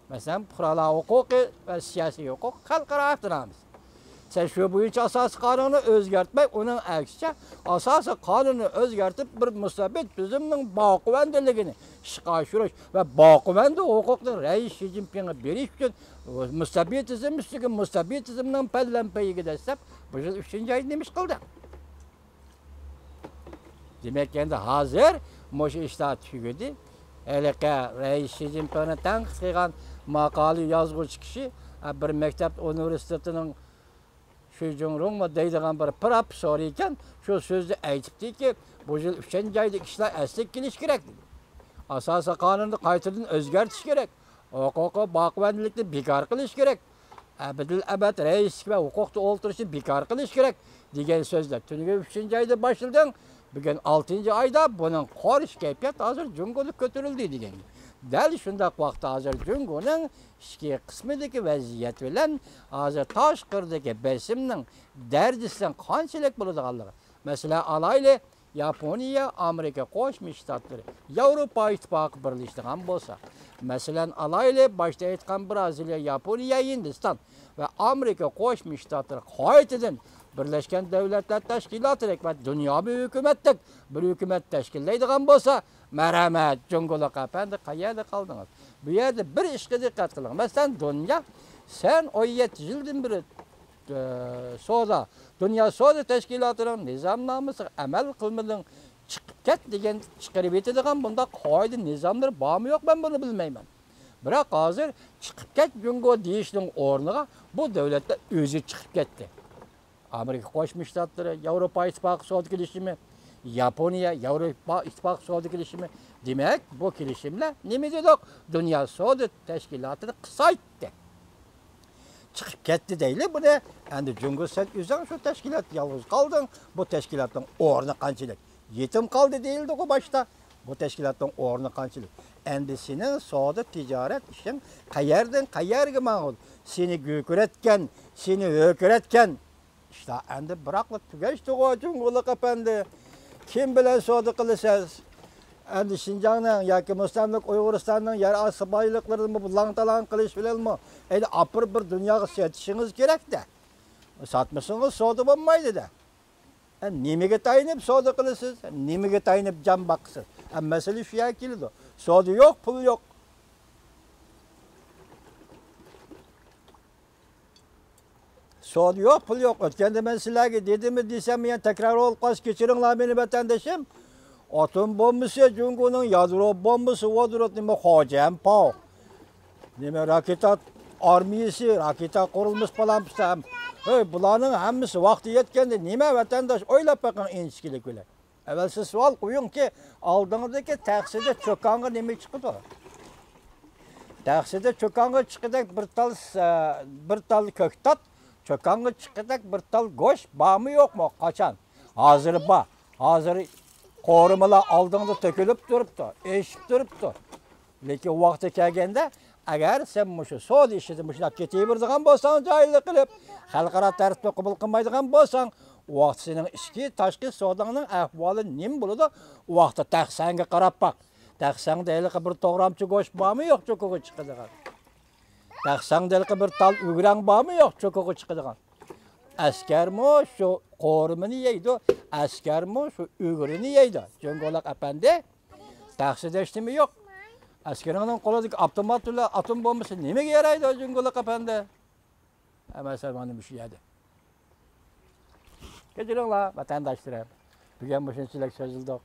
Mesela fuqarolar huquqi va siyosiy huquq xalqaro avtonomiz. Sen shu bo'yicha asosiy qonunni o'zgartmay, uning aksicha asosiy qonunni o'zgartib bir mustabid tuzumning boquvandligini ishga oshirish va boquvand huquqni rais Shi Jinpingga berish uchun mustabid tuzum ustiga mustabid tuzumning pallanpayiga dastlab bu yil 3-oy nima ish qildi? Demak, endi hozir mushu ishlar tugadi. Elaka rais Shi Jinpingni tanqid qilgan maqoli yozuvchi kishi bir maktab universitetining Shu Jungrungma deydigan bir professor ekan, shu so'zni aytibdiki, bu yil 3-oyda ishlar asliga kelish kerak. Asosiy qonunni qaytadan o'zgartirish kerak. Huquqi boquvandlikni bekor qilish kerak. Abdul abad rais va huquqni o'ltirishni bekor qilish kerak degan so'zlar. Tungi 3-oyda boshlangan, bugun 6-oyda buning qorish kayfiyat hozir Jungoda ko'tarildi degan. Dal shundaq vaqtda hozir Jungoning ichki qismidagi vaziyat bilan hozir tashqaridagi besimning dardisidan qanchalik bo'ladiganligi. Masalan, alayli Yaponiya, Amerika Qo'shma Shtatlari, Yevropa Ittifoqi birlashgan bo'lsa, masalan, alayli boshda aytgan Braziliya, Yaponiya, Hindiston va Amerika Qo'shma Shtatlari qaytadan Birleşken Devletler Teşkilatı ve Dünya bir hükümettik. Bir hükümet teşkillaydigan bo'lsa, merhamet, Cunguluk efendi qayerda qaldınız? Bu yerde bir işe dikkat kılın. Mesela dünya, sen 17 yıldan beri Dünya Soda Teşkilatı'nın nizamnaması amel kılmadığın çıkıp ket degen çıkarıp etediğin bunda kaydı nizamları var mı yok ben bunu bilmeyim. Bırak hazır çıkıp ket Jungo deyişinin ornuna bu devletler özü çıkıp ketti. Amerika Qo'shma Shtatlari, Yevropa Ittifoqi savdo kelishimi, Yaponiya, Yevropa Ittifoqi savdo kelishimi. Demak, bu kelishimlar nima dedik? Dunyo savdo tashkilotini qisaytdi. Chiqib ketdi deyli buni. Endi Jungo sen o'zing shu tashkilot yolg'iz qolding. Bu tashkilotning o'rni qanchalik? Yetim qoldi deyildi ku boshda. Bu tashkilotning o'rni qanchalik? Endi sening savdo tijorat ishing qayerdan qayerga ma'qul? Seni go'kuratgan, seni ho'kiratgan İşte endi bıraklık tügeçti o Cunguluk efendi. Kim bilen savdo qilasiz? Endi Şinjan'ın yoki Muslimlik Uyg'uristonning yer osti boyliklarini bu lang-talang qilish bilanmi? Endi apır bir dunyoga satishingiz kerak-da. Satmasangiz savdo bo'lmaydi-da. Nimaga tayinib savdo qilasiz? Nimaga tayinib jon boqsiz? Masala shu yerga keladi. Savdo yo'q, pul yo'q. Savdo yo'q, pul yo'q. O'tganda men sizlarga dedimmi desam, men takror olib qolish kechiringlar meni vatandoshim. Atom bombasi, Jungoning yadro bombasi, vodorod nima hojam po. Nima raketa armiyasi, raketa qurilmasi falan pistam. Hey, bularning hammasi vaqti yetganda nima vatandosh o'ylab baqing inchkilik bilan. Avval siz savol qo'yingki, oldingizdagi taksida cho'konga nima chiqdi? Taksida cho'konga chiqdi bir tal ko'ktat. Cho'konga chiqadak bir tal go'sht bormi yo'qmi? Qachon? Hozir bor. Hozir qo'rimalar oldingda to'kilib turibdi, eshib turibdi. Lekin vaqti kelganda agar sen mushu savdo ishida mushunday ketaveradigan bo'lsang, joyli qilib, xalqaro tartibda qabul qilmaydigan bo'lsang, vaqt sening ichki tashqi savdoning ahvoli nima bo'ladi? Vaqtda taqsanga qarab baq. Taqsangda bir to'g'ramchi go'sht bormi yo'q cho'koga chiqadigan? Taqsangda bir tal ugrang bormi yo'q cho'koga chiqadigan? Askarmi shu qo'rimini yeydi, askarmi shu ugrini yeydi. Junguluk efendi taqsida ishtimi yo'q. Askarning qo'lidagi avtomat bilan atom bombasi nimaga yaraydi Junguluk efendi? Masala mana shu yerda. Kechiringlar vatandoshlar. Bugun bu shunchalik sozildi.